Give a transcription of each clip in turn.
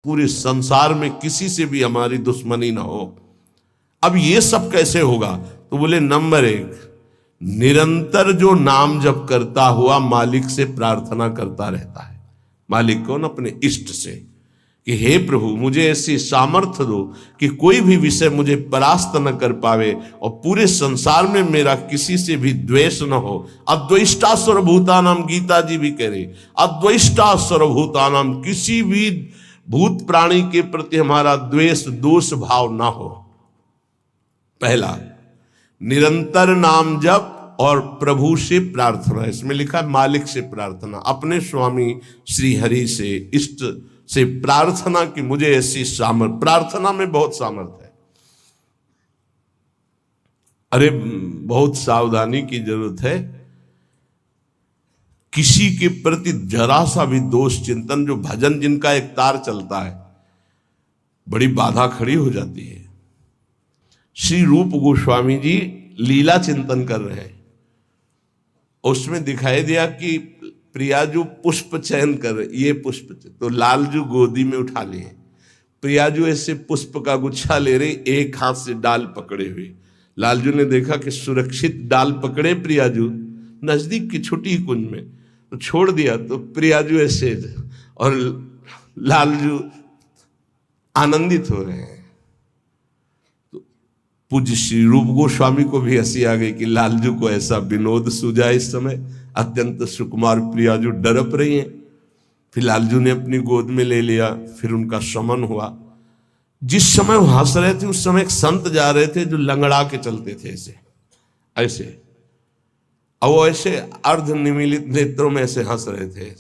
पूरे संसार में किसी से भी हमारी दुश्मनी ना हो। अब ये सब कैसे होगा? तो बोले नंबर एक, निरंतर जो नाम जप करता हुआ मालिक से प्रार्थना करता रहता है। मालिक कौन? अपने इष्ट से, कि हे प्रभु मुझे ऐसी सामर्थ्य दो कि कोई भी विषय मुझे परास्त न कर पावे और पूरे संसार में मेरा किसी से भी द्वेष न हो। अद्वेष्टा सर्वभूतानाम, गीता जी भी कह रही, अद्वेष्टा सर्वभूतानाम, किसी भी भूत प्राणी के प्रति हमारा द्वेष दोष भाव ना हो। पहला, निरंतर नाम जप और प्रभु से प्रार्थना। इसमें लिखा है मालिक से प्रार्थना, अपने स्वामी श्री हरि से, इष्ट से प्रार्थना कि मुझे ऐसी सामर्थ्य। प्रार्थना में बहुत सामर्थ्य है। अरे बहुत सावधानी की जरूरत है। किसी के प्रति जरा सा भी दोष चिंतन, जो भजन जिनका एक तार चलता है, बड़ी बाधा खड़ी हो जाती है। श्री रूप गोस्वामी जी लीला चिंतन कर रहे हैं, उसमें दिखाई दिया कि प्रियाजू पुष्प चयन कर रहे, ये पुष्प, तो लालजू गोदी में उठा लिए, प्रियाजू ऐसे पुष्प का गुच्छा ले रहे, एक हाथ से डाल पकड़े हुए। लालजू ने देखा कि सुरक्षित डाल पकड़े प्रियाजू नजदीक की छोटी कुंज में, तो छोड़ दिया, तो प्रियाजू ऐसे और लालजू आनंदित हो रहे हैं। तो पूज्य श्री रूप गोस्वामी को भी हंसी आ गई कि लालजू को ऐसा विनोद सूझा। इस समय अत्यंत सुकुमार प्रियाजू डरप रही हैं। फिर लालजू ने अपनी गोद में ले लिया, फिर उनका शमन हुआ। जिस समय वो हंस रहे थे उस समय एक संत जा रहे थे जो लंगड़ा के चलते थे, ऐसे ऐसे, और वो ऐसे अर्ध निमीलित नेत्रों में ऐसे हंस रहे थे।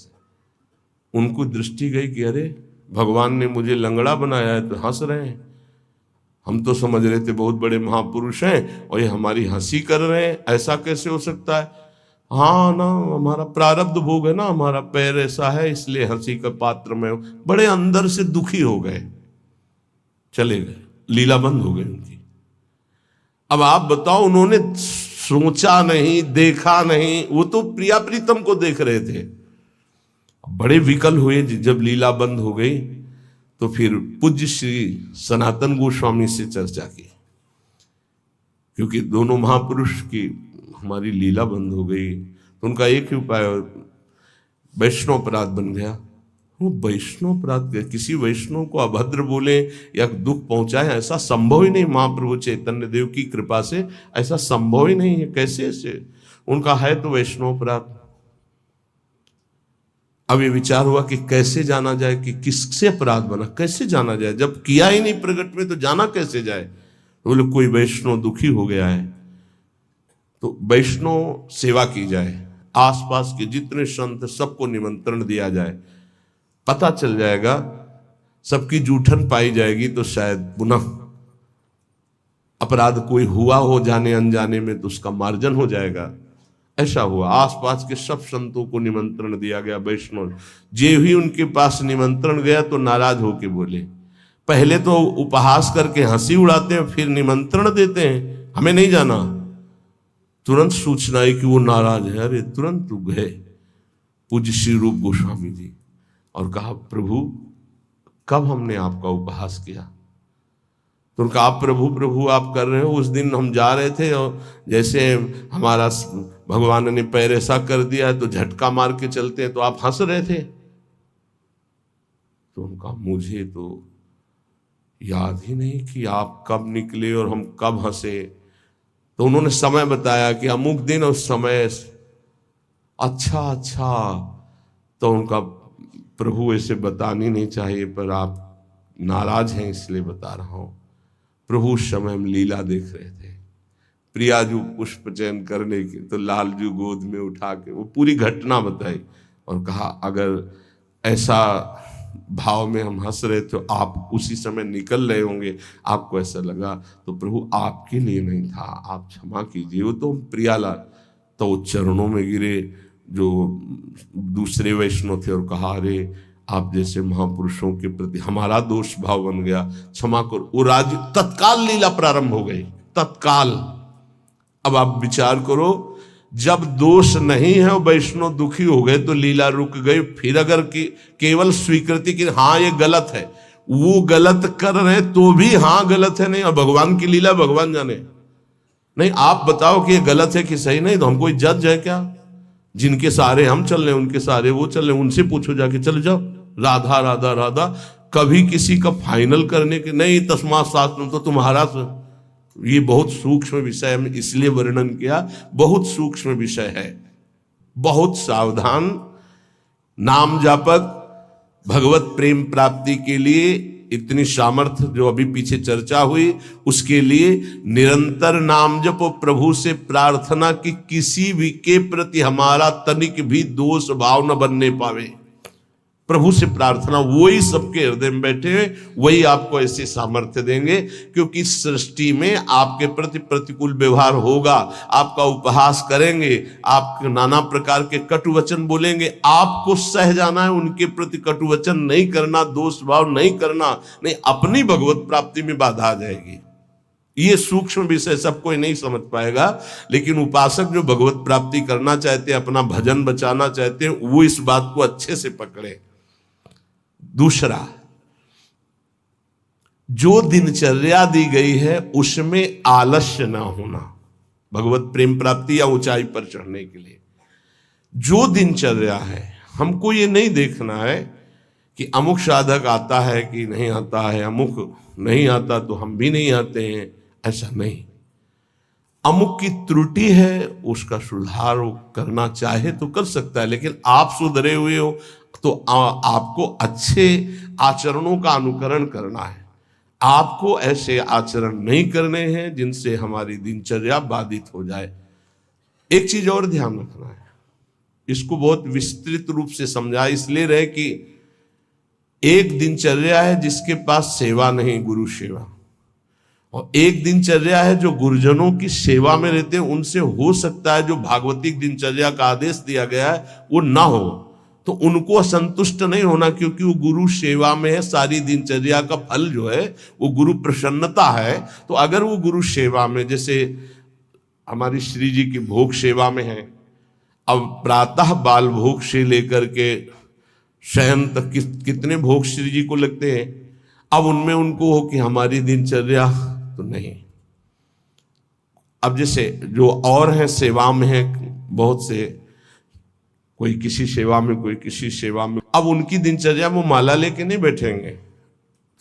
उनको दृष्टि गई कि अरे भगवान ने मुझे लंगड़ा बनाया है तो हंस रहे हैं। हम तो समझ रहे थे बहुत बड़े महापुरुष हैं और ये हमारी हंसी कर रहे हैं, ऐसा कैसे हो सकता है? हाँ ना, हमारा प्रारब्ध भोग है ना, हमारा पैर ऐसा है इसलिए हंसी का पात्र में। बड़े अंदर से दुखी हो गए, चले गए, लीला बंद हो गई उनकी। अब आप बताओ, उन्होंने सोचा नहीं, देखा नहीं, वो तो प्रिया प्रीतम को देख रहे थे। बड़े विकल हुए जब लीला बंद हो गई, तो फिर पूज्य श्री सनातन गोस्वामी से चर्चा की, क्योंकि दोनों महापुरुष की हमारी लीला बंद हो गई, तो उनका एक ही उपाय, वैष्णव अपराध बन गया। वो वैष्णव अपराध, किसी वैष्णव को अभद्र बोले या दुख पहुंचाए, ऐसा संभव ही नहीं। महाप्रभु चैतन्य देव की कृपा से ऐसा संभव ही नहीं है। कैसे ऐसे? उनका है तो वैष्णव अपराध। अब ये विचार हुआ कि कैसे जाना जाए कि किससे अपराध बना, कैसे जाना जाए? जब किया ही नहीं प्रकट में तो जाना कैसे जाए? तो बोले कोई वैष्णव दुखी हो गया है तो वैष्णव सेवा की जाए, आसपास के जितने संत सबको निमंत्रण दिया जाए, पता चल जाएगा, सबकी जूठन पाई जाएगी तो शायद पुनः अपराध कोई हुआ हो जाने अनजाने में तो उसका मार्जन हो जाएगा। ऐसा हुआ। आसपास के सब संतों को निमंत्रण दिया गया। वैष्णव जे ही उनके पास निमंत्रण गया तो नाराज होके बोले, पहले तो उपहास करके हंसी उड़ाते हैं, फिर निमंत्रण देते हैं, हमें नहीं जाना। तुरंत सूचना आई कि वो नाराज है। अरे तुरंत गए पूज्य श्री रूप गोस्वामी जी और कहा, प्रभु कब हमने आपका उपहास किया? तो उनका आप प्रभु प्रभु आप कर रहे हो। उस दिन हम जा रहे थे और जैसे हमारा भगवान ने पैर ऐसा कर दिया तो झटका मार के चलते हैं, तो आप हंस रहे थे। तो उनका मुझे तो याद ही नहीं कि आप कब निकले और हम कब हंसे। तो उन्होंने समय बताया कि अमुक दिन उस समय। अच्छा, तो उनका प्रभु ऐसे बतानी नहीं चाहिए, पर आप नाराज हैं इसलिए बता रहा हूं। प्रभु उस समय हम लीला देख रहे थे, प्रियाजू पुष्प चयन करने की, तो लालजू गोद में उठा के वो पूरी घटना बताई और कहा, अगर ऐसा भाव में हम हंस रहे थे, आप उसी समय निकल रहे होंगे, आपको ऐसा लगा, तो प्रभु आपके लिए नहीं था, आप क्षमा कीजिए। वो तो प्रियालाल तो वो चरणों में गिरे जो दूसरे वैष्णव थे और कहा, अरे आप जैसे महापुरुषों के प्रति हमारा दोष भाव बन गया, क्षमा करो। वो राज तत्काल लीला प्रारंभ हो गई, तत्काल। अब आप विचार करो, जब दोष नहीं है और वैष्णव दुखी हो गए तो लीला रुक गई। फिर अगर केवल स्वीकृति की हाँ ये गलत है, वो गलत कर रहे हैं तो भी हाँ गलत है, नहीं, और भगवान की लीला भगवान जाने। नहीं, आप बताओ कि ये गलत है कि सही, नहीं तो हम कोई जज है क्या? जिनके सारे हम चल रहे हैं उनके सारे वो चल रहे हैं, उनसे पूछो जाके, चले जाओ राधा राधा राधा। कभी किसी का फाइनल करने के नहीं, तस्मात् शास्त्रम तो तुम्हारा। ये बहुत सूक्ष्म विषय है, इसलिए वर्णन किया, बहुत सूक्ष्म विषय है, बहुत सावधान। नाम जापक भगवत प्रेम प्राप्ति के लिए इतनी सामर्थ्य जो अभी पीछे चर्चा हुई, उसके लिए निरंतर नाम जपो, प्रभु से प्रार्थना कि किसी भी के प्रति हमारा तनिक भी दोष भाव न बनने पावे। प्रभु से प्रार्थना, वही सबके हृदय में बैठे हुए, वही आपको ऐसे सामर्थ्य देंगे। क्योंकि सृष्टि में आपके प्रति प्रतिकूल व्यवहार होगा, आपका उपहास करेंगे, आप नाना प्रकार के कटु वचन बोलेंगे, आपको सह जाना है, उनके प्रति कटु वचन नहीं करना, दोष भाव नहीं करना, नहीं अपनी भगवत प्राप्ति में बाधा आ जाएगी। ये सूक्ष्म विषय सब कोई नहीं समझ पाएगा, लेकिन उपासक जो भगवत प्राप्ति करना चाहते हैं, अपना भजन बचाना चाहते हैं, वो इस बात को अच्छे से पकड़े। दूसरा, जो दिनचर्या दी गई है उसमें आलस्य ना होना, भगवत प्रेम प्राप्ति या ऊंचाई पर चढ़ने के लिए जो दिनचर्या है, हमको ये नहीं देखना है कि अमुक साधक आता है कि नहीं आता है, अमुक नहीं आता तो हम भी नहीं आते हैं, ऐसा नहीं। अमुक की त्रुटि है, उसका सुधार करना चाहे तो कर सकता है, लेकिन आप सुधरे हुए हो तो आपको अच्छे आचरणों का अनुकरण करना है। आपको ऐसे आचरण नहीं करने हैं जिनसे हमारी दिनचर्या बाधित हो जाए। एक चीज और ध्यान रखना है, इसको बहुत विस्तृत रूप से समझा इसलिए रहे कि एक दिनचर्या है जिसके पास सेवा नहीं, गुरु सेवा, और एक दिनचर्या है जो गुरुजनों की सेवा में रहते हैं। उनसे हो सकता है जो भागवतिक दिनचर्या का आदेश दिया गया है वो ना हो, तो उनको असंतुष्ट नहीं होना, क्योंकि वो गुरु सेवा में है। सारी दिनचर्या का फल जो है वो गुरु प्रसन्नता है। तो अगर वो गुरु सेवा में, जैसे हमारी श्री जी की भोग सेवा में है, अब प्रातः बाल भोग से लेकर के शयन तक कितने भोग श्री जी को लगते हैं, अब उनमें उनको हो कि हमारी दिनचर्या तो नहीं। अब जैसे जो और हैं सेवा में है बहुत से, कोई किसी सेवा में, कोई किसी सेवा में, अब उनकी दिनचर्या वो माला लेके नहीं बैठेंगे।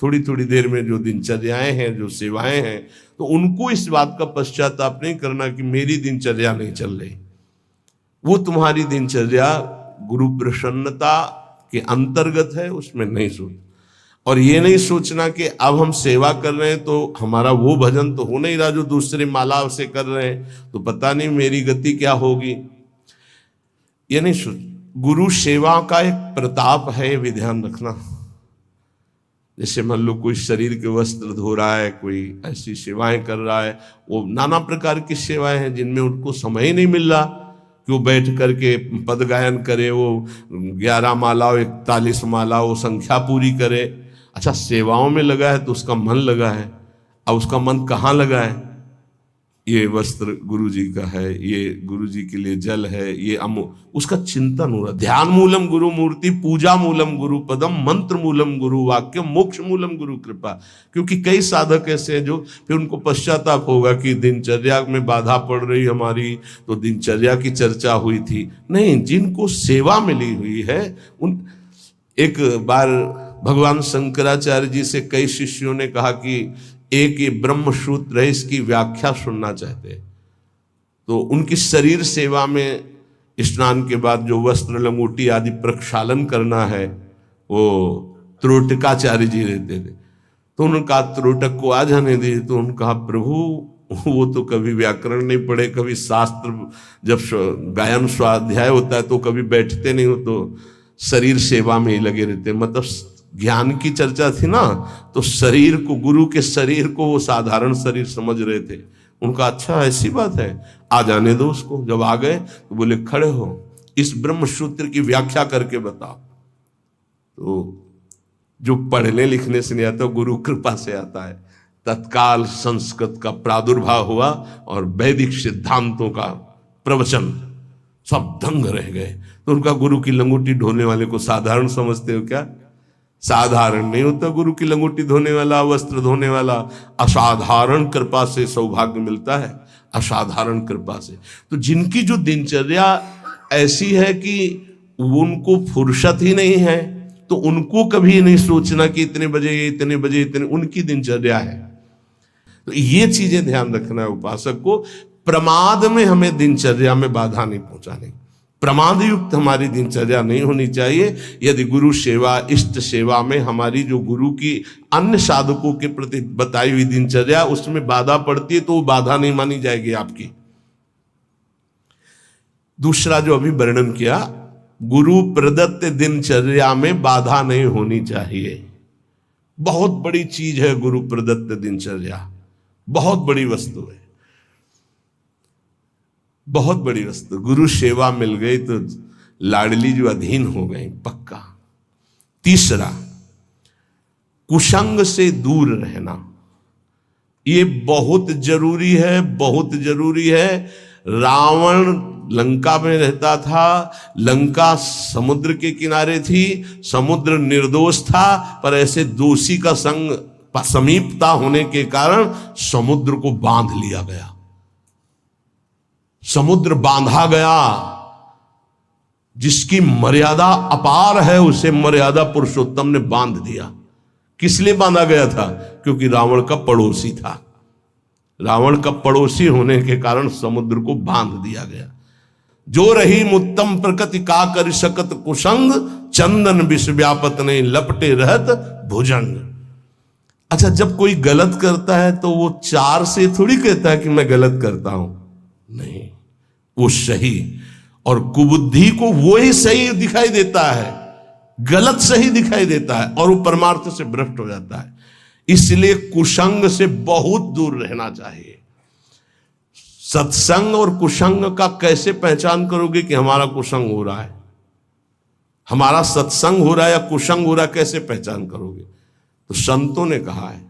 थोड़ी थोड़ी देर में जो दिनचर्याएं हैं, जो सेवाएं हैं, तो उनको इस बात का पश्चाताप नहीं करना कि मेरी दिनचर्या नहीं चल रही। वो तुम्हारी दिनचर्या गुरु प्रसन्नता के अंतर्गत है, उसमें नहीं सोच। और ये नहीं सोचना कि अब हम सेवा कर रहे हैं तो हमारा वो भजन तो हो नहीं रहा जो दूसरे माला से कर रहे हैं, तो पता नहीं मेरी गति क्या होगी। ये नहीं सोच। गुरु सेवा का एक प्रताप है, ये ध्यान रखना। जैसे मान लो कोई शरीर के वस्त्र धो रहा है, कोई ऐसी सेवाएं कर रहा है, वो नाना प्रकार की सेवाएं हैं जिनमें उनको समय ही नहीं मिल रहा कि वो बैठ करके पद गायन करे, वो 11 माला 41 माला वो संख्या पूरी करे। अच्छा, सेवाओं में लगा है तो उसका मन लगा है। अब उसका मन कहाँ लगा है? ये वस्त्र गुरु जी का है, ये गुरु जी के लिए जल है, ये उसका चिंतन हो रहा। ध्यान मूलम गुरु मूर्ति, पूजा मूलम गुरु पदम, मंत्र मूलम गुरु वाक्य, मोक्ष मूलम गुरु कृपा। क्योंकि कई साधक ऐसे हैं जो फिर उनको पश्चाताप होगा कि दिनचर्या में बाधा पड़ रही हमारी, तो दिनचर्या की चर्चा हुई थी। नहीं, जिनको सेवा मिली हुई है उन। एक बार भगवान शंकराचार्य जी से कई शिष्यों ने कहा कि एक ये ब्रह्म सूत्र है, इसकी व्याख्या सुनना चाहते। तो उनकी शरीर सेवा में स्नान के बाद जो वस्त्र लंगोटी आदि प्रक्षालन करना है, वो त्रोटकाचार्य जी रहते थे। तो उन्होंने कहा त्रोटक को आ जाने दिए। तो उन्होंने कहा प्रभु वो तो कभी व्याकरण नहीं पढ़े, कभी शास्त्र जब गायन स्वाध्याय होता है तो कभी बैठते नहीं हो, तो शरीर सेवा में ही लगे रहते। मतलब ज्ञान की चर्चा थी ना, तो शरीर को, गुरु के शरीर को वो साधारण शरीर समझ रहे थे। उनका अच्छा ऐसी बात है, आ जाने दो उसको। जब आ गए तो बोले खड़े हो, इस ब्रह्म सूत्र की व्याख्या करके बताओ। तो जो पढ़ने लिखने से नहीं आता, गुरु कृपा से आता है। तत्काल संस्कृत का प्रादुर्भाव हुआ और वैदिक सिद्धांतों का प्रवचन, सब दंग रह गए। तो उनका गुरु की लंगोटी ढोने वाले को साधारण समझते हो क्या? साधारण नहीं होता गुरु की लंगोटी धोने वाला, वस्त्र धोने वाला। असाधारण कृपा से सौभाग्य मिलता है, असाधारण कृपा से। तो जिनकी जो दिनचर्या ऐसी है कि उनको फुर्सत ही नहीं है, तो उनको कभी नहीं सोचना कि इतने बजे इतने बजे इतने, उनकी दिनचर्या है। तो ये चीजें ध्यान रखना है उपासक को। प्रमाद में हमें दिनचर्या में बाधा नहीं पहुंचानी, प्रमाद युक्त हमारी दिनचर्या नहीं होनी चाहिए। यदि गुरु सेवा, इष्ट सेवा में हमारी जो गुरु की अन्य साधकों के प्रति बताई हुई दिनचर्या उसमें बाधा पड़ती है, तो वो बाधा नहीं मानी जाएगी आपकी। दूसरा जो अभी वर्णन किया, गुरु प्रदत्त दिनचर्या में बाधा नहीं होनी चाहिए। बहुत बड़ी चीज है गुरु प्रदत्त दिनचर्या, बहुत बड़ी वस्तु है, बहुत बड़ी वस्तु। गुरु सेवा मिल गई तो लाडली जो अधीन हो गई पक्का। तीसरा, कुसंग से दूर रहना, ये बहुत जरूरी है, बहुत जरूरी है। रावण लंका में रहता था, लंका समुद्र के किनारे थी, समुद्र निर्दोष था, पर ऐसे दोषी का संग समीपता होने के कारण समुद्र को बांध लिया गया, समुद्र बांधा गया। जिसकी मर्यादा अपार है उसे मर्यादा पुरुषोत्तम ने बांध दिया। किस लिए बांधा गया था? क्योंकि रावण का पड़ोसी था। रावण का पड़ोसी होने के कारण समुद्र को बांध दिया गया। जो रही मुत्तम प्रकृति का कर सकत कुसंग, चंदन विष व्यापत नहीं लपटे रहत भुजंग। अच्छा, जब कोई गलत करता है तो वो चार से थोड़ी कहता है कि मैं गलत करता हूं, नहीं, वो सही, और कुबुद्धि को वो ही सही दिखाई देता है, गलत सही दिखाई देता है, और वो परमार्थ से भ्रष्ट हो जाता है। इसलिए कुसंग से बहुत दूर रहना चाहिए। सत्संग और कुसंग का कैसे पहचान करोगे कि हमारा कुसंग हो रहा है, हमारा सत्संग हो रहा है या कुसंग हो रहा है, कैसे पहचान करोगे? तो संतों ने कहा है,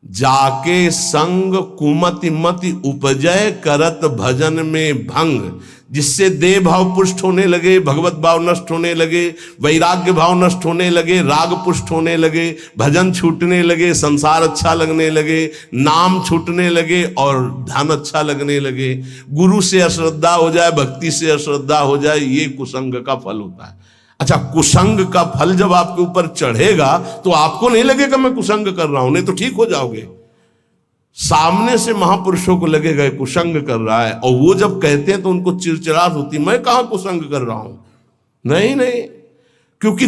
जाके संग कुमति मति उपजय करत भजन में भंग, जिससे देह भाव पुष्ट होने लगे, भगवत भाव नष्ट होने लगे, वैराग्य भाव नष्ट होने लगे, राग पुष्ट होने लगे, भजन छूटने लगे, संसार अच्छा लगने लगे, नाम छूटने लगे और ध्यान अच्छा लगने लगे। गुरु से अश्रद्धा हो जाए, भक्ति से अश्रद्धा हो जाए, ये कुसंग का फल होता है। अच्छा, कुसंग का फल जब आपके ऊपर चढ़ेगा तो आपको नहीं लगेगा मैं कुसंग कर रहा हूं, नहीं तो ठीक हो जाओगे। सामने से महापुरुषों को लगेगा कुसंग कर रहा है, और वो जब कहते हैं तो उनको चिड़चिड़ाहट होती, मैं कहां कुसंग कर रहा हूं। नहीं नहीं, क्योंकि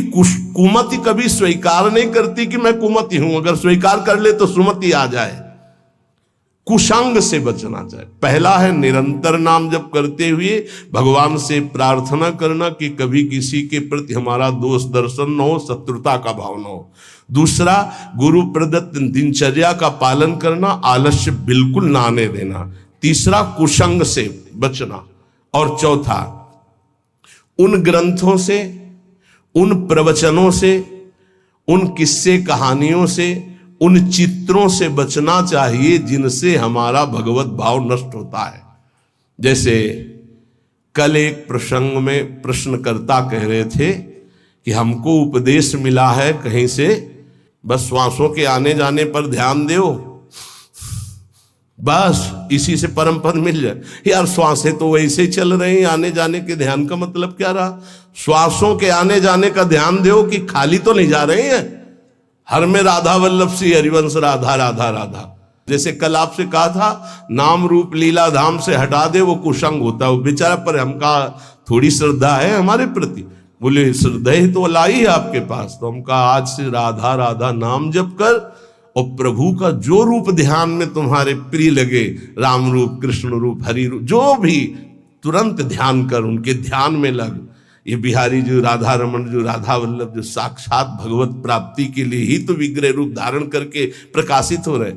कुमति कभी स्वीकार नहीं करती कि मैं कुमति हूं। अगर स्वीकार कर ले तो सुमति आ जाए। कुसंग से बचना चाहिए। पहला है निरंतर नाम जप करते हुए भगवान से प्रार्थना करना कि कभी किसी के प्रति हमारा दोष दर्शन न हो, शत्रुता का भाव न हो। दूसरा, गुरु प्रदत्त दिनचर्या का पालन करना, आलस्य बिल्कुल ना आने देना। तीसरा, कुसंग से बचना। और चौथा, उन ग्रंथों से, उन प्रवचनों से, उन किस्से कहानियों से, उन चित्रों से बचना चाहिए जिनसे हमारा भगवत भाव नष्ट होता है। जैसे कल एक प्रसंग में प्रश्नकर्ता कह रहे थे कि हमको उपदेश मिला है कहीं से, बस श्वासों के आने जाने पर ध्यान दो, बस इसी से परम पद मिल जाए। यार, श्वासें तो वैसे ही चल रही हैं, आने जाने के ध्यान का मतलब क्या रहा? श्वासों के आने जाने का ध्यान दो कि खाली तो नहीं जा रहे हैं। हर में राधा वल्लभ सी हरिवंश, राधा राधा राधा। जैसे कल आपसे कहा था, नाम रूप लीला धाम से हटा दे, वो कुसंग होता है। वो बेचारा, पर हमका थोड़ी श्रद्धा है हमारे प्रति। बोले श्रद्धा ही तो लाई है आपके पास। तो हमका आज से राधा राधा नाम जप कर, और प्रभु का जो रूप ध्यान में तुम्हारे प्रिय लगे, राम रूप, कृष्ण रूप, हरि रूप, जो भी, तुरंत ध्यान कर, उनके ध्यान में लग। ये बिहारी जो राधा रमन, जो राधा वल्लभ, जो साक्षात भगवत प्राप्ति के लिए ही तो विग्रह रूप धारण करके प्रकाशित हो रहे।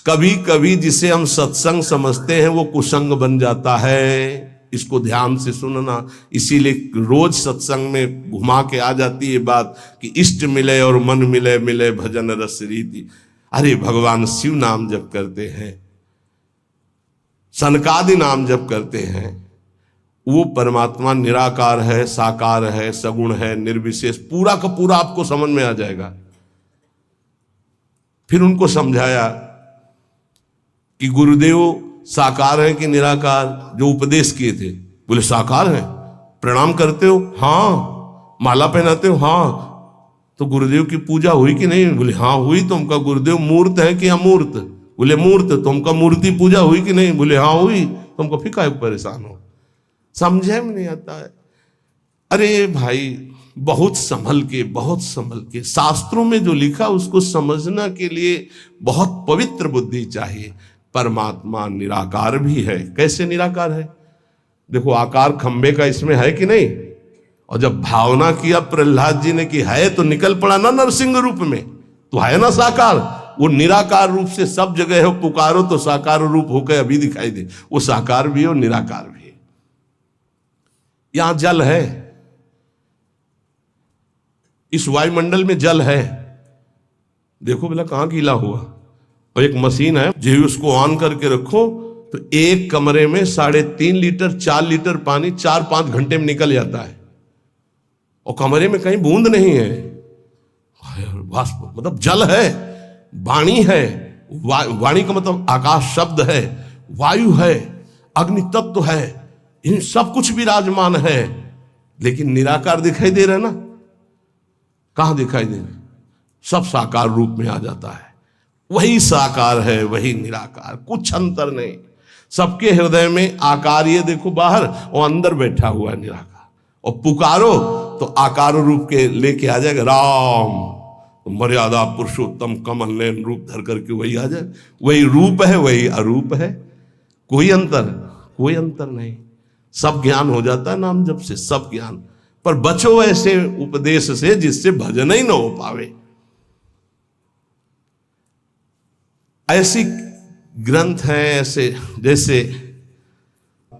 कभी कभी जिसे हम सत्संग समझते हैं वो कुसंग बन जाता है। इसको ध्यान से सुनना। इसीलिए रोज सत्संग में घुमा के आ जाती है बात कि इष्ट मिले और मन मिले, मिले भजन रस रीति। अरे भगवान शिव नाम जप करते हैं, सनकादि नाम जप करते हैं, वो परमात्मा निराकार है, साकार है, सगुण है, निर्विशेष, पूरा का पूरा आपको समझ में आ जाएगा। फिर उनको समझाया कि गुरुदेव साकार है कि निराकार, जो उपदेश किए थे। बोले साकार है। प्रणाम करते हो? हाँ। माला पहनाते हो? हाँ। तो गुरुदेव की पूजा हुई कि नहीं? बोले हाँ हुई। तो उनका गुरुदेव मूर्त है कि अमूर्त? बोले मूर्त। तो उनका मूर्ति पूजा हुई कि नहीं? बोले हाँ हुई। तो हमको फिर काहे परेशान हो? समझे में नहीं आता है। अरे भाई, बहुत संभल के शास्त्रों में जो लिखा उसको समझना के लिए बहुत पवित्र बुद्धि चाहिए। परमात्मा निराकार भी है। कैसे निराकार है? देखो, आकार खंबे का इसमें है कि नहीं? और जब भावना किया प्रहलाद जी ने कि है, तो निकल पड़ा ना नरसिंह रूप में, तो है ना साकार। वो निराकार रूप से सब जगह है, पुकारो तो साकार रूप होकर अभी दिखाई दे। वो साकार भी है और निराकार भी है। यहां जल है, इस वायुमंडल में जल है। देखो भला कहां गीला हुआ। और एक मशीन है, जो उसको ऑन करके रखो तो एक कमरे में 3.5 लीटर 4 लीटर पानी 4-5 घंटे में निकल जाता है। और कमरे में कहीं बूंद नहीं है। वाष्प मतलब जल है, वाणी है। वाणी का मतलब आकाश शब्द है, वायु है, अग्नि तत्व है, इन सब कुछ विराजमान है। लेकिन निराकार दिखाई दे रहा है ना? कहां दिखाई दे रहा? सब साकार रूप में आ जाता है। वही साकार है, वही निराकार, कुछ अंतर नहीं। सबके हृदय में आकार, ये देखो बाहर, और अंदर बैठा हुआ है निराकार। और पुकारो तो आकार रूप के लेके आ जाएगा। राम, तो मर्यादा पुरुषोत्तम कमल नयन रूप धर करके वही आ जाए। वही रूप है, वही अरूप है। कोई अंतर नहीं। सब ज्ञान हो जाता है नाम जप से, सब ज्ञान। पर बचो ऐसे उपदेश से जिससे भजन ही न हो पावे। ऐसी ग्रंथ हैं ऐसे, जैसे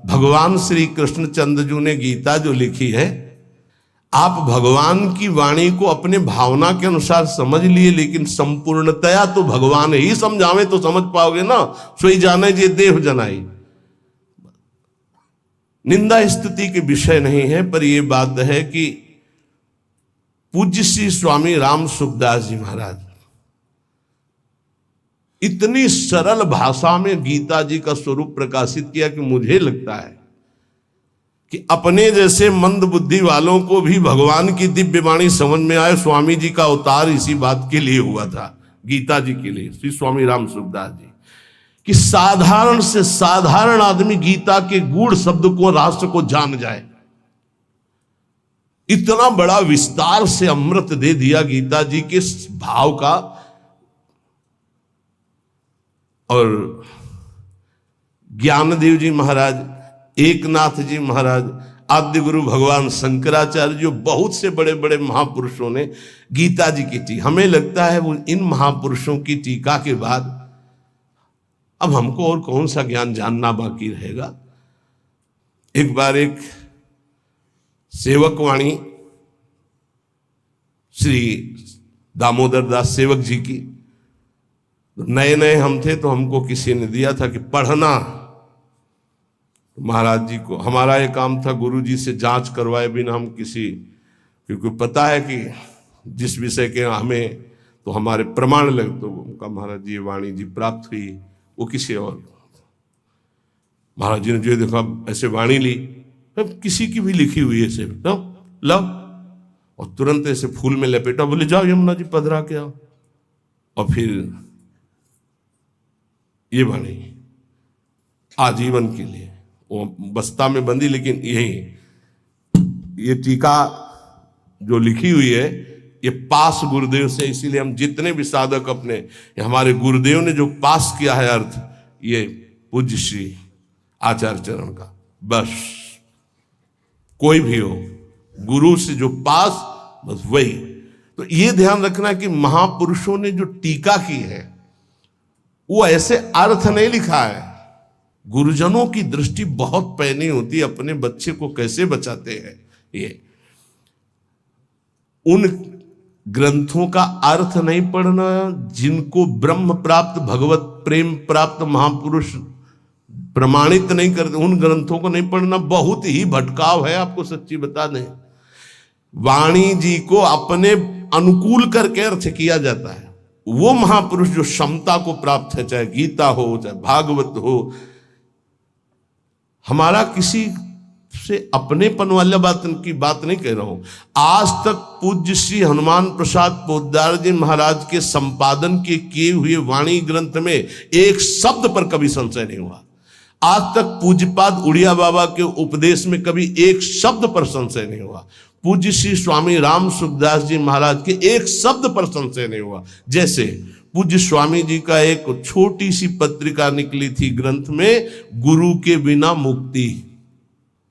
भगवान श्री कृष्णचंद्र जी ने गीता जो लिखी है, आप भगवान की वाणी को अपने भावना के अनुसार समझ लिए, लेकिन संपूर्णतया तो भगवान ही समझावे तो समझ पाओगे ना। सोई जाने जे देव जनाई। निंदा स्तुति के विषय नहीं है, पर यह बात है कि पूज्य श्री स्वामी राम सुखदास जी महाराज इतनी सरल भाषा में गीता जी का स्वरूप प्रकाशित किया कि मुझे लगता है कि अपने जैसे मंद बुद्धि वालों को भी भगवान की दिव्य वाणी समझ में आए। स्वामी जी का अवतार इसी बात के लिए हुआ था, गीता जी के लिए, श्री स्वामी राम सुखदास जी, कि साधारण से साधारण आदमी गीता के गूढ़ शब्द को, राष्ट्र को जान जाए। इतना बड़ा विस्तार से अमृत दे दिया गीता जी के भाव का। और ज्ञानदेव जी महाराज, एकनाथ जी महाराज, आद्य गुरु भगवान शंकराचार्य, जो बहुत से बड़े बड़े महापुरुषों ने गीता जी की टीका, हमें लगता है वो इन महापुरुषों की टीका के बाद अब हमको और कौन सा ज्ञान जानना बाकी रहेगा। एक बार एक सेवकवाणी श्री दामोदर दास सेवक जी की, नए नए हम थे तो हमको किसी ने दिया था कि पढ़ना। महाराज जी को हमारा ये काम था, गुरु जी से जांच करवाए बिना हम किसी, क्योंकि पता है कि जिस विषय के हमें तो हमारे प्रमाण लगे, तो उनका महाराज जी वाणी जी प्राप्त हुई, वो किसी और। महाराज जी ने जो देखा ऐसे वाणी ली, किसी की भी लिखी हुई है ऐसे, लो, और तुरंत ऐसे फूल में लपेटा, बोले जाओ यमुना जी पधरा के आओ। और फिर ये वाणी आजीवन के लिए वो बस्ता में बंदी, लेकिन यही ये टीका जो लिखी हुई है ये पास गुरुदेव से, इसीलिए हम जितने भी साधक अपने, हमारे गुरुदेव ने जो पास किया है अर्थ, ये पूज्य श्री आचार्य चरण का। बस कोई भी हो, गुरु से जो पास, बस वही। तो ये ध्यान रखना कि महापुरुषों ने जो टीका की है वो ऐसे अर्थ नहीं लिखा है। गुरुजनों की दृष्टि बहुत पैनी होती है, अपने बच्चे को कैसे बचाते हैं। ये उन ग्रंथों का अर्थ नहीं पढ़ना जिनको ब्रह्म प्राप्त, भगवत प्रेम प्राप्त महापुरुष प्रमाणित नहीं करते, उन ग्रंथों को नहीं पढ़ना। बहुत ही भटकाव है, आपको सच्ची बता दें। वाणी जी को अपने अनुकूल करके अर्थ किया जाता है। वो महापुरुष जो क्षमता को प्राप्त है, चाहे गीता हो चाहे भागवत हो, हमारा किसी से अपनेपन वाला बात की बात नहीं कह रहा हूं। आज तक पूज्य श्री हनुमान प्रसाद पोद्दार जी महाराज के संपादन के किए हुए वाणी ग्रंथ में एक शब्द पर कभी संशय नहीं हुआ। आज तक पूज्यपाद उड़िया बाबा के उपदेश में कभी एक शब्द पर संशय नहीं हुआ। पूज्य श्री स्वामी राम सुखदास जी महाराज के एक शब्द पर संशय नहीं हुआ। जैसे पूज्य स्वामी जी का एक छोटी सी पत्रिका निकली थी ग्रंथ में, गुरु के बिना मुक्ति।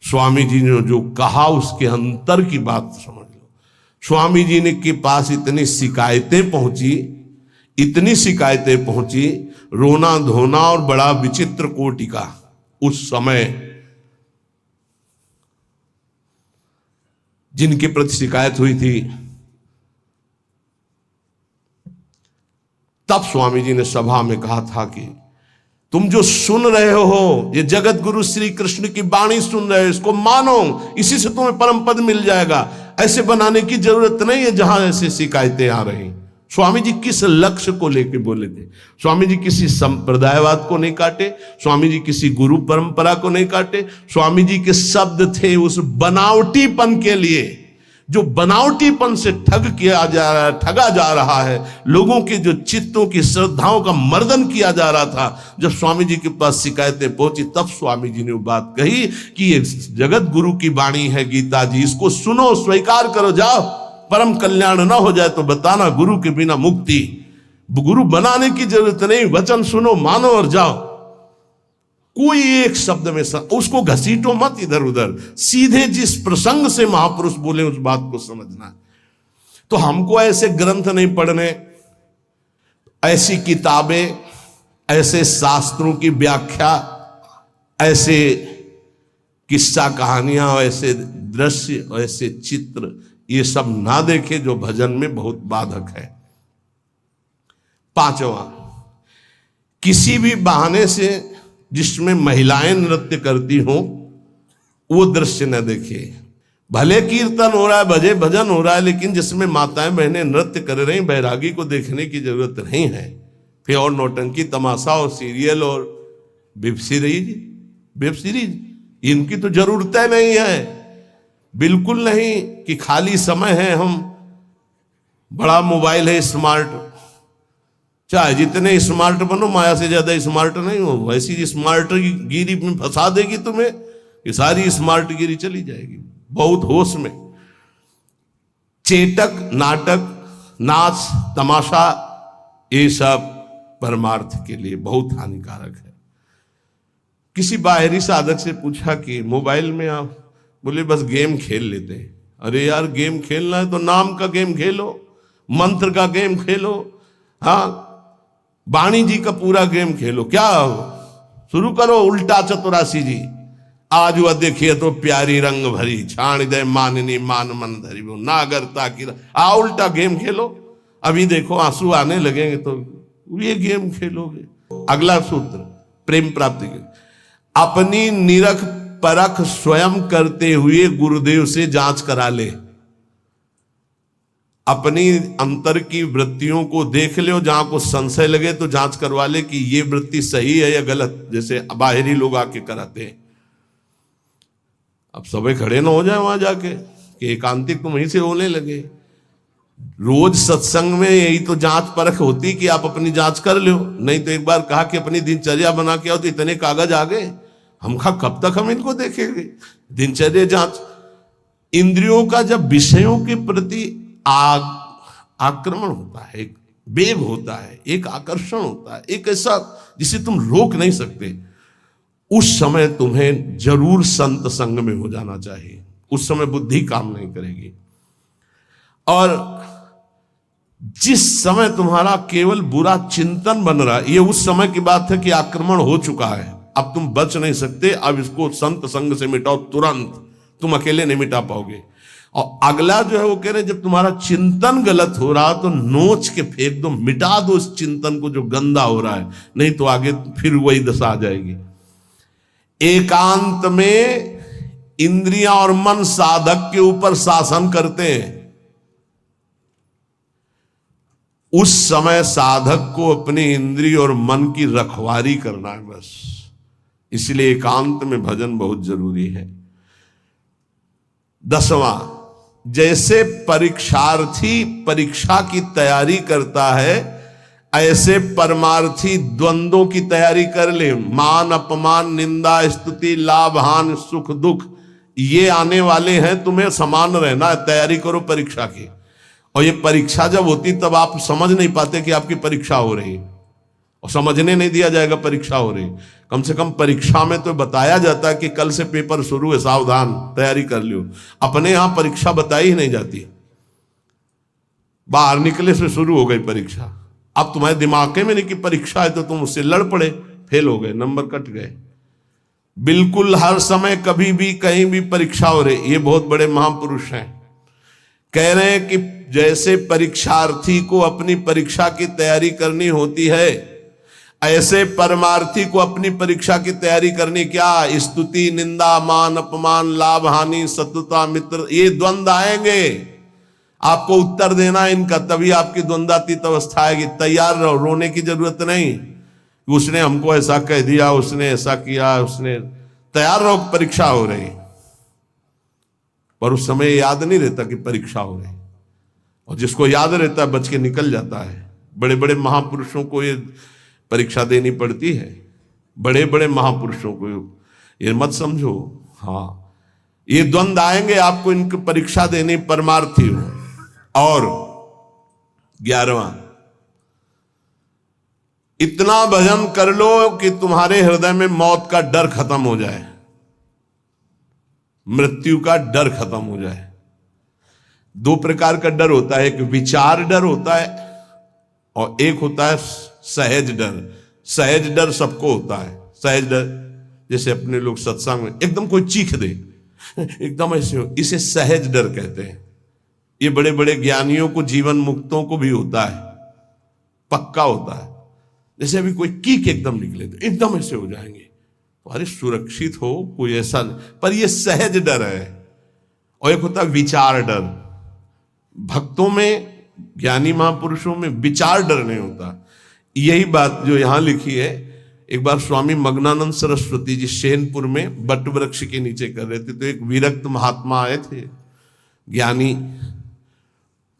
स्वामी जी ने जो कहा उसके अंतर की बात समझ लो। स्वामी जी ने के पास इतनी शिकायतें पहुंची, रोना धोना और बड़ा विचित्र कोटि का उस समय जिनके प्रति शिकायत हुई थी। तब स्वामी जी ने सभा में कहा था कि तुम जो सुन रहे हो, ये जगत गुरु श्री कृष्ण की वाणी सुन रहे हो, इसको मानो, इसी से तुम्हें परम पद मिल जाएगा। ऐसे बनाने की जरूरत नहीं है जहां ऐसे शिकायतें आ रही। स्वामी जी किस लक्ष्य को लेकर बोले थे? स्वामी जी किसी संप्रदायवाद को नहीं काटे, स्वामी जी किसी गुरु परंपरा को नहीं काटे। स्वामी जी के शब्द थे उस बनावटीपन के लिए, जो बनावटीपन से ठगा जा रहा है, लोगों के जो चित्तों की श्रद्धाओं का मर्दन किया जा रहा था। जब स्वामी जी के पास शिकायतें पहुंची, तब स्वामी जी ने वो बात कही कि ये जगत गुरु की वाणी है गीता जी, इसको सुनो, स्वीकार करो, जाओ। परम कल्याण ना हो जाए तो बताना, गुरु के बिना मुक्ति। गुरु बनाने की जरूरत नहीं, वचन सुनो, मानो और जाओ। कोई एक शब्द में उसको घसीटो मत इधर उधर, सीधे जिस प्रसंग से महापुरुष बोले उस बात को समझना। तो हमको ऐसे ग्रंथ नहीं पढ़ने, ऐसी किताबें, ऐसे शास्त्रों की व्याख्या, ऐसे किस्सा कहानियां, ऐसे दृश्य, ऐसे चित्र, ये सब ना देखे जो भजन में बहुत बाधक है। पांचवा, किसी भी बहाने से जिसमें महिलाएं नृत्य करती हो वो दृश्य न देखे। भले कीर्तन हो रहा है, भजन हो रहा है, लेकिन जिसमें माताएं बहनें नृत्य कर रही, बैरागी को देखने की जरूरत नहीं है। फिर और नौटंकी तमाशा और सीरियल और वेब सीरीज इनकी तो जरूरत नहीं है, बिल्कुल नहीं। कि खाली समय है, हम बड़ा मोबाइल है स्मार्ट, चाहे जितने स्मार्ट बनो, माया से ज्यादा स्मार्ट नहीं हो। वैसी स्मार्ट गिरी में फंसा देगी तुम्हें, ये सारी स्मार्ट गिरी चली जाएगी। बहुत होश में। चेटक, नाटक, नाच, तमाशा, ये सब परमार्थ के लिए बहुत हानिकारक है। किसी बाहरी साधक से पूछा कि मोबाइल में आप, बोले बस गेम खेल लेते हैं। अरे यार, गेम खेलना है तो नाम का गेम खेलो, मंत्र का गेम खेलो, हाँ, वाणी जी का पूरा गेम खेलो। क्या शुरू करो उल्टा चतुरासी जी, आज वह देखिए तो प्यारी रंग भरी, छाण दे माननी मान मन धरी, वो नागरता की उल्टा गेम खेलो। अभी देखो आंसू आने लगेंगे तो ये गेम खेलोगे। अगला सूत्र, प्रेम प्राप्ति के, अपनी निरख परख स्वयं करते हुए गुरुदेव से जांच करा ले। अपनी अंतर की वृत्तियों को देख ले, जहां को संशय लगे तो जांच करवा ले कि ये वृत्ति सही है या गलत, जैसे बाहरी लोग आके कराते हैं। अब सबे खड़े ना हो जाए वहां जाके कि एकांतिक तुम वहीं से होने लगे। रोज सत्संग में यही तो जांच परख होती कि आप अपनी जांच कर लो। नहीं तो एक बार कहा कि अपनी दिनचर्या बना के आओ, तो इतने कागज आ गए, हम कब तक हम इनको देखेंगे। दिनचर्या जांच, इंद्रियों का जब विषयों के प्रति आक्रमण होता है, एक वेग होता है, एक आकर्षण होता है, एक ऐसा जिसे तुम रोक नहीं सकते, उस समय तुम्हें जरूर संत संग में हो जाना चाहिए। उस समय बुद्धि काम नहीं करेगी। और जिस समय तुम्हारा केवल बुरा चिंतन बन रहा है, ये उस समय की बात है कि आक्रमण हो चुका है, अब तुम बच नहीं सकते। अब इसको संत संग से मिटाओ तुरंत, तुम अकेले नहीं मिटा पाओगे। और अगला जो है वो कह रहे जब तुम्हारा चिंतन गलत हो रहा तो नोच के फेंक दो, मिटा दो उस चिंतन को जो गंदा हो रहा है, नहीं तो आगे फिर वही दशा आ जाएगी। एकांत में इंद्रियां और मन साधक के ऊपर शासन करते हैं, उस समय साधक को अपनी इंद्रिय और मन की रखवाली करना है बस। इसलिए एकांत में भजन बहुत जरूरी है। 10वां, जैसे परीक्षार्थी परीक्षा की तैयारी करता है, ऐसे परमार्थी द्वंद्वों की तैयारी कर ले। मान अपमान, निंदा स्तुति, लाभ हानि, सुख दुख, ये आने वाले हैं, तुम्हें समान रहना है। तैयारी करो परीक्षा की। और ये परीक्षा जब होती तब आप समझ नहीं पाते कि आपकी परीक्षा हो रही, और समझने नहीं दिया जाएगा परीक्षा हो रही। कम से कम परीक्षा में तो बताया जाता है कि कल से पेपर शुरू है, सावधान, तैयारी कर लियो। अपने यहां परीक्षा बताई ही नहीं जाती, बाहर निकले से शुरू हो गई परीक्षा। अब तुम्हारे दिमाग में नहीं कि परीक्षा है, तो तुम उससे लड़ पड़े, फेल हो गए, नंबर कट गए। बिल्कुल हर समय कभी भी कहीं भी परीक्षा हो रही। ये बहुत बड़े महापुरुष हैं, कह रहे हैं कि जैसे परीक्षार्थी को अपनी परीक्षा की तैयारी करनी होती है, ऐसे परमार्थी को अपनी परीक्षा की तैयारी करनी। क्या? स्तुति, निंदा, मान अपमान, लाभ हानि, शत्रुता मित्र, ये द्वंद्व आएंगे, आपको उत्तर देना इनका, तभी आपकी द्वंद्वातीत अवस्था आएगी। तैयार रहो, रोने की जरूरत नहीं, उसने हमको ऐसा कह दिया, उसने ऐसा किया, उसने। तैयार रहो, परीक्षा हो रही। पर उस समय याद नहीं रहता कि परीक्षा हो रही, और जिसको याद रहता है बच के निकल जाता है। बड़े बड़े महापुरुषों को ये परीक्षा देनी पड़ती है, बड़े बड़े महापुरुषों को, ये मत समझो। हाँ, ये द्वंद्व आएंगे, आपको इनकी परीक्षा देनी, परमार्थी हो। और 11वां, इतना भजन कर लो कि तुम्हारे हृदय में मौत का डर खत्म हो जाए, मृत्यु का डर खत्म हो जाए। 2 प्रकार का डर होता है, एक विचार डर होता है और एक होता है सहज डर। सहज डर सबको होता है। सहज डर जैसे अपने लोग सत्संग में एकदम कोई चीख दे, एकदम ऐसे हो, इसे सहज डर कहते हैं। ये बड़े बड़े ज्ञानियों को, जीवन मुक्तों को भी होता है, पक्का होता है। जैसे अभी कोई कीक एकदम निकले तो एकदम ऐसे हो जाएंगे, तो अरे सुरक्षित हो, कोई ऐसा नहीं। पर ये सहज डर है। और एक होता है विचार डर। भक्तों में, ज्ञानी महापुरुषों में विचार डर नहीं होता। यही बात जो यहां लिखी है, एक बार स्वामी मग्नानंद सरस्वती जी शैनपुर में बट वृक्ष के नीचे कर रहे थे, तो एक विरक्त महात्मा आए थे, ज्ञानी।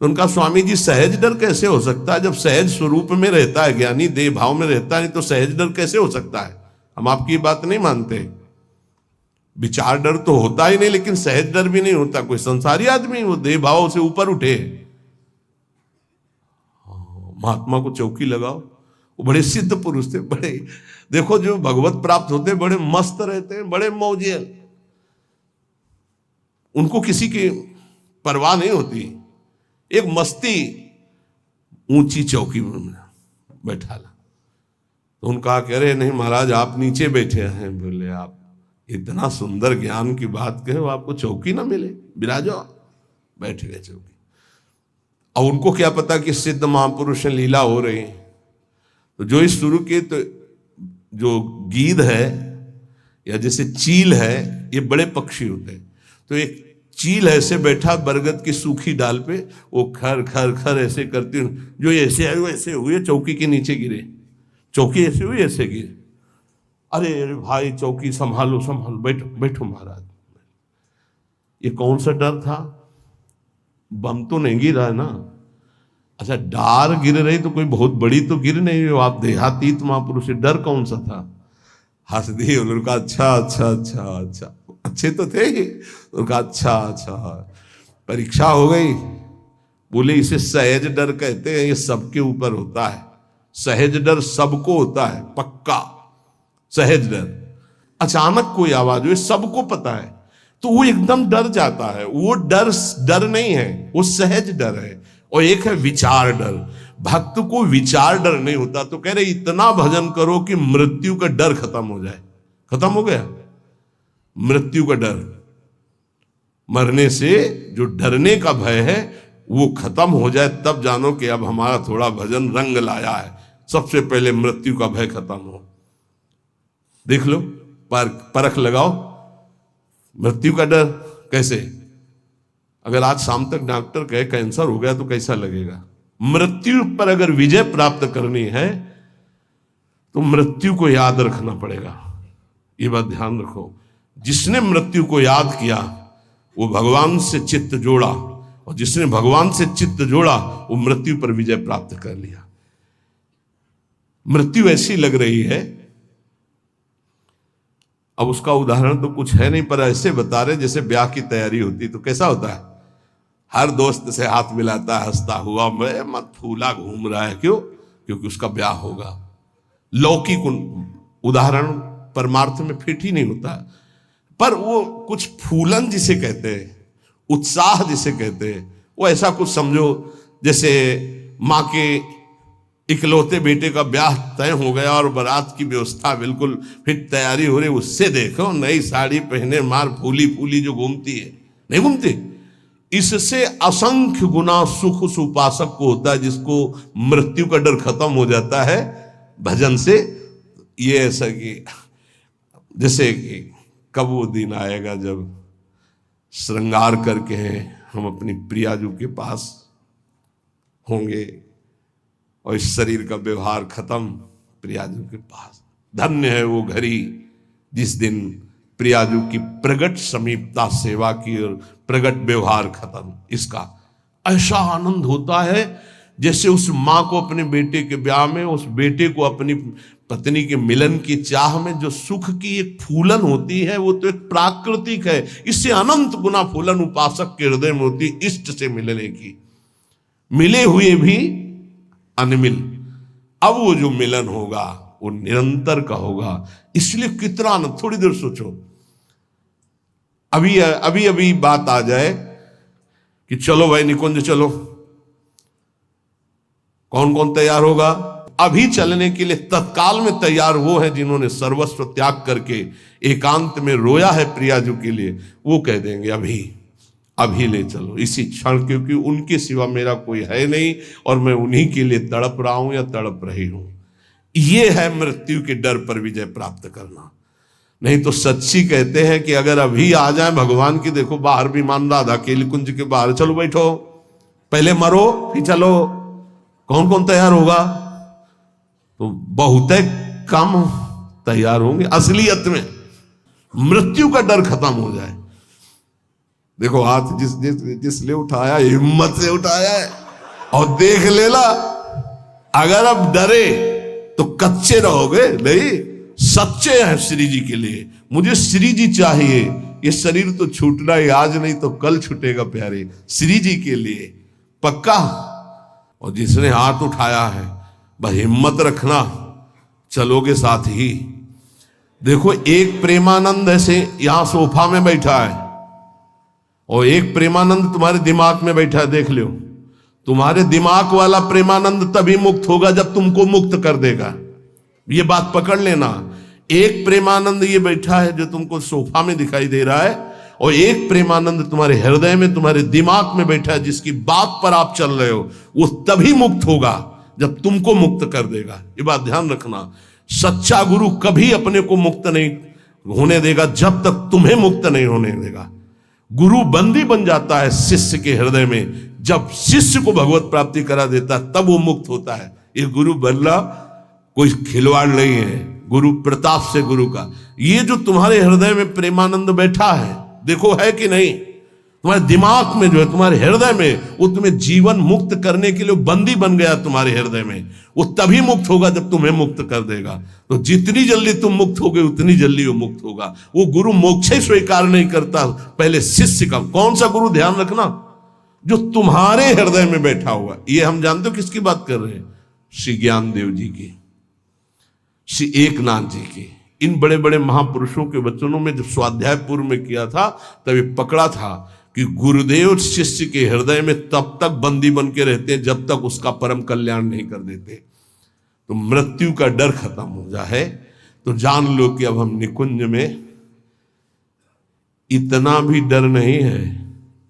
तो उनका, स्वामी जी सहज डर कैसे हो सकता है? जब सहज स्वरूप में रहता है ज्ञानी, देह भाव में रहता है, तो सहज डर कैसे हो सकता है? हम आपकी बात नहीं मानते। विचार डर तो होता ही नहीं, लेकिन सहज डर भी नहीं होता। कोई संसारी आदमी वो देह भाव से ऊपर उठे। महात्मा को चौकी लगाओ, वो बड़े सिद्ध पुरुष थे, बड़े, देखो जो भगवत प्राप्त होते बड़े मस्त रहते हैं, बड़े मौजे, उनको किसी की परवाह नहीं होती। एक मस्ती, ऊंची चौकी में बैठा ला, तो उनका कह रहे, नहीं महाराज आप नीचे बैठे हैं। बोले, आप इतना सुंदर ज्ञान की बात कहे, आपको चौकी ना मिले, विराजो। बैठ गए चौकी। और उनको क्या पता कि सिद्ध महापुरुष लीला हो रही। तो जो इस शुरू के, तो जो गीध है या जैसे चील है, ये बड़े पक्षी होते हैं। तो एक चील ऐसे बैठा बरगद की सूखी डाल पे, वो खर खर खर ऐसे करती, जो ऐसे आए वैसे हुए, चौकी के नीचे गिरे। चौकी ऐसे हुई, ऐसे गिरे। अरे अरे भाई, चौकी संभालो संभालो, बैठो बैठो महाराज। ये कौन सा डर था? बम तो नहीं गिरा ना। अच्छा, डार गिर रही तो कोई बहुत बड़ी तो गिर नहीं हो, आप देहातीत महापुरुष, डर कौन सा था? हंस दिए। उनका अच्छा अच्छा अच्छा अच्छा, अच्छे तो थे ही। उनका अच्छा अच्छा, परीक्षा हो गई। बोले, इसे सहज डर कहते हैं, ये सबके ऊपर होता है। सहज डर सबको होता है, पक्का सहज डर। अचानक कोई आवाज हुई, सबको पता है, तो वो एकदम डर जाता है। वो डर नहीं है, वो सहज डर है। और एक है विचार डर। भक्त को विचार डर नहीं होता। तो कह रहे, इतना भजन करो कि मृत्यु का डर खत्म हो जाए। खत्म हो गया मृत्यु का डर, मरने से जो डरने का भय है वो खत्म हो जाए, तब जानो कि अब हमारा थोड़ा भजन रंग लाया है। सबसे पहले मृत्यु का भय खत्म हो। देख लो, परख लगाओ, मृत्यु का डर कैसे? अगर आज शाम तक डॉक्टर कहे कैंसर हो गया तो कैसा लगेगा? मृत्यु पर अगर विजय प्राप्त करनी है तो मृत्यु को याद रखना पड़ेगा। ये बात ध्यान रखो, जिसने मृत्यु को याद किया वो भगवान से चित्त जोड़ा, और जिसने भगवान से चित्त जोड़ा वो मृत्यु पर विजय प्राप्त कर लिया। मृत्यु ऐसी लग रही है, अब उसका उदाहरण तो कुछ है नहीं, पर ऐसे बता रहे जैसे ब्याह की तैयारी होती तो कैसा होता है, हर दोस्त से हाथ मिलाता है हंसता हुआ, मैं मत फूला घूम रहा है, क्यों? क्योंकि उसका ब्याह होगा। लौकिक उदाहरण परमार्थ में फिट ही नहीं होता, पर वो कुछ फूलन जिसे कहते हैं, उत्साह जिसे कहते हैं, वो ऐसा कुछ समझो जैसे माँ के इकलौते बेटे का ब्याह तय हो गया और बारात की व्यवस्था बिल्कुल फिट तैयारी हो रही, उससे देखो नई साड़ी पहने मार फूली फूली जो घूमती है, नहीं घूमती? इससे असंख्य गुना सुख उस उपासक को होता है जिसको मृत्यु का डर खत्म हो जाता है भजन से। ये ऐसा कि जैसे कि कब वो दिन आएगा जब श्रृंगार करके हम अपनी प्रियाजू के पास होंगे और इस शरीर का व्यवहार खत्म प्रियाजू के पास। धन्य है वो घड़ी जिस दिन प्रियाजू की प्रगट समीपता सेवा की और प्रगट व्यवहार खत्म। इसका ऐसा आनंद होता है जैसे उस माँ को अपने बेटे के ब्याह में, उस बेटे को अपनी पत्नी के मिलन की चाह में जो सुख की एक फूलन होती है वो तो एक प्राकृतिक है, इससे अनंत गुना फूलन उपासक के हृदय में होती इष्ट से मिलने की, मिले हुए भी अनमिल। अब वो जो मिलन होगा वो निरंतर का होगा, इसलिए कितना आनंद। थोड़ी देर सोचो, अभी बात आ जाए कि चलो भाई निकुंज चलो, कौन कौन तैयार होगा? अभी चलने के लिए तत्काल में तैयार वो है जिन्होंने सर्वस्व त्याग करके एकांत में रोया है प्रियाजू के लिए, वो कह देंगे अभी ले चलो इसी क्षण, क्योंकि उनके सिवा मेरा कोई है नहीं और मैं उन्हीं के लिए तड़प रहा हूं या तड़प रही हूं। ये है मृत्यु के डर पर विजय प्राप्त करना। नहीं तो सच्ची कहते हैं कि अगर अभी आ जाए भगवान की, देखो बाहर भी मान राधा के कुंज के बाहर, चलो बैठो पहले मरो फिर चलो, कौन कौन तैयार होगा? तो बहुत कम तैयार होंगे। असलियत में मृत्यु का डर खत्म हो जाए। देखो हाथ जिसने उठाया हिम्मत से उठाया है और देख लेला। अगर अब डरे तो कच्चे रहोगे, नहीं सच्चे हैं श्री जी के लिए। मुझे श्री जी चाहिए, ये शरीर तो छूटना ही आज नहीं तो कल छूटेगा प्यारे, श्री जी के लिए पक्का। और जिसने हाथ उठाया है बस हिम्मत रखना, चलोगे साथ ही। देखो एक प्रेमानंद ऐसे यहां सोफा में बैठा है और एक प्रेमानंद तुम्हारे दिमाग में बैठा है, देख लो। तुम्हारे दिमाग वाला प्रेमानंद तभी मुक्त होगा जब तुमको मुक्त कर देगा, ये बात पकड़ लेना। एक प्रेमानंद ये बैठा है जो तुमको सोफा में दिखाई दे रहा है, और एक प्रेमानंद तुम्हारे हृदय में तुम्हारे दिमाग में बैठा है, जिसकी बात पर आप चल रहे हो, वो तभी मुक्त होगा जब तुमको मुक्त कर देगा। ये बात ध्यान रखना। सच्चा गुरु कभी अपने को मुक्त नहीं होने देगा जब तक तुम्हें मुक्त नहीं होने देगा। गुरु बंदी बन जाता है शिष्य के हृदय में, जब शिष्य को भगवत प्राप्ति करा देता है तब वो मुक्त होता है। ये गुरु बनना कोई खिलवाड़ नहीं है, गुरु प्रताप से गुरु का। ये जो तुम्हारे हृदय में प्रेमानंद बैठा है, देखो है कि नहीं, तुम्हारे दिमाग में जो है, तुम्हारे हृदय में, वो तुम्हें जीवन मुक्त करने के लिए बंदी बन गया तुम्हारे हृदय में। वो तभी मुक्त होगा जब तुम्हें मुक्त कर देगा। तो जितनी जल्दी तुम मुक्त होगे उतनी जल्दी वो मुक्त होगा। वो गुरु मोक्ष स्वीकार नहीं करता, पहले शिष्य का। कौन सा गुरु? ध्यान रखना, जो तुम्हारे हृदय में बैठा हुआ। ये हम जानते हो किसकी बात कर रहे हैं? श्री ज्ञानदेव जी की, श्री एकनाथ जी की। इन बड़े बड़े महापुरुषों के वचनों में जब स्वाध्याय पूर्व में किया था तभी पकड़ा था कि गुरुदेव शिष्य के हृदय में तब तक बंदी बन के रहते हैं जब तक उसका परम कल्याण नहीं कर देते। तो मृत्यु का डर खत्म हो जाए तो जान लो कि अब हम निकुंज में इतना भी डर नहीं है,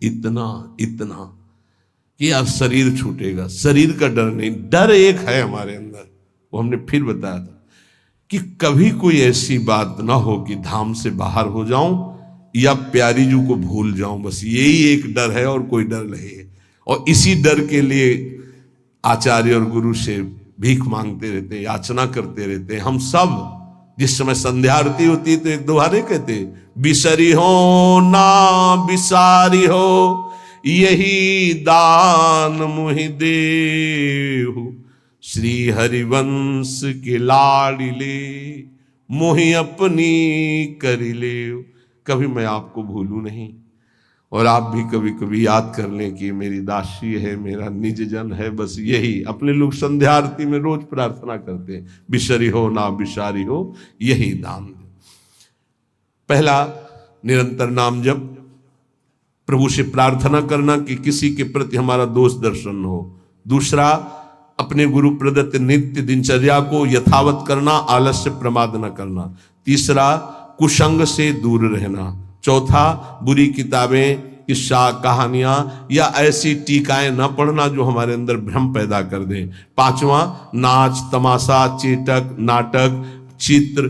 इतना कि अब शरीर छूटेगा। शरीर का डर नहीं, डर एक है हमारे अंदर, वो हमने फिर बताया था। कि कभी कोई ऐसी बात ना हो कि धाम से बाहर हो जाऊं या प्यारी जू को भूल जाऊं। बस यही एक डर है और कोई डर नहीं है। और इसी डर के लिए आचार्य और गुरु से भीख मांगते रहते, याचना करते रहते। हम सब जिस समय संध्या आरती होती है तो एक दोहारे कहते, बिसरी हो ना बिसारी हो यही दान मुहि देहु, श्री हरिवंश के लाडिले मोहि अपनी करिले। कभी मैं आपको भूलूं नहीं और आप भी कभी कभी याद कर लें कि मेरी दासी है, मेरा निज जन है। बस यही अपने लोग संध्या आरती में रोज प्रार्थना करते हैं, बिसरी हो ना बिसारी हो यही दान। पहला, निरंतर नाम जप, प्रभु से प्रार्थना करना कि किसी के प्रति हमारा दोष दर्शन हो। दूसरा, अपने गुरु प्रदत्त नित्य दिनचर्या को यथावत करना, आलस्य प्रमाद न करना। तीसरा, कुसंग से दूर रहना। चौथा, बुरी किताबें, किस्सा, कहानियां या ऐसी टीकाएं न पढ़ना जो हमारे अंदर भ्रम पैदा कर दें। पांचवा, नाच, तमाशा, चेटक, नाटक, चित्र